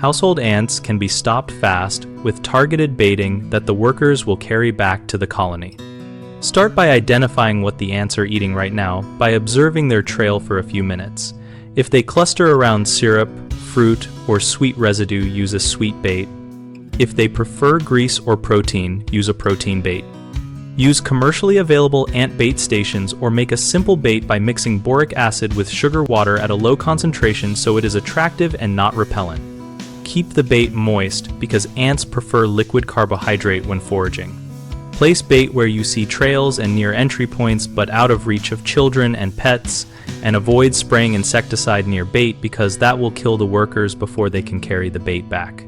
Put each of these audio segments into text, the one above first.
Household ants can be stopped fast with targeted baiting that the workers will carry back to the colony. Start by identifying what the ants are eating right now by observing their trail for a few minutes. If they cluster around syrup, fruit, or sweet residue, use a sweet bait. If they prefer grease or protein, use a protein bait. Use commercially available ant bait stations or make a simple bait by mixing boric acid with sugar water at a low concentration so it is attractive and not repellent. Keep the bait moist because ants prefer liquid carbohydrate when foraging. Place bait where you see trails and near entry points but out of reach of children and pets, and avoid spraying insecticide near bait because that will kill the workers before they can carry the bait back.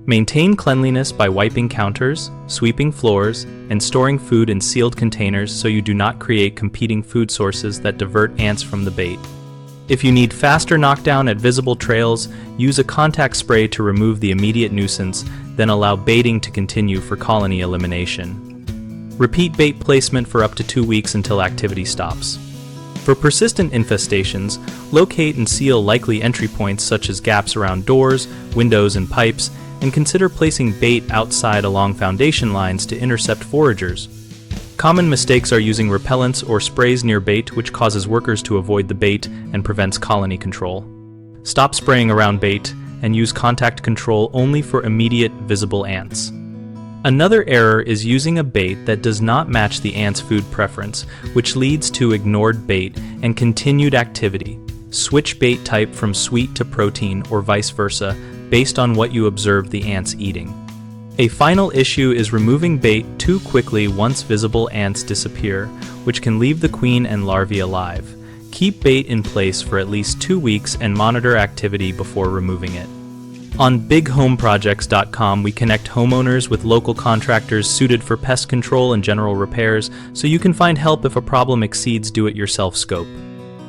Maintain cleanliness by wiping counters, sweeping floors, and storing food in sealed containers so you do not create competing food sources that divert ants from the bait. If you need faster knockdown at visible trails, use a contact spray to remove the immediate nuisance, then allow baiting to continue for colony elimination. Repeat bait placement for up to 2 weeks until activity stops. For persistent infestations, locate and seal likely entry points such as gaps around doors, windows, and pipes, and consider placing bait outside along foundation lines to intercept foragers. Common mistakes are using repellents or sprays near bait, which causes workers to avoid the bait and prevents colony control. Stop spraying around bait and use contact control only for immediate visible ants. Another error is using a bait that does not match the ant's food preference, which leads to ignored bait and continued activity. Switch bait type from sweet to protein or vice versa based on what you observe the ants eating. A final issue is removing bait too quickly once visible ants disappear, which can leave the queen and larvae alive. Keep bait in place for at least 2 weeks and monitor activity before removing it. On bighomeprojects.com, we connect homeowners with local contractors suited for pest control and general repairs, so you can find help if a problem exceeds do-it-yourself scope.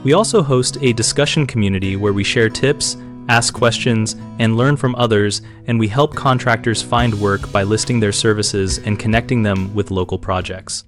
We also host a discussion community where we share tips, ask questions, and learn from others, and we help contractors find work by listing their services and connecting them with local projects.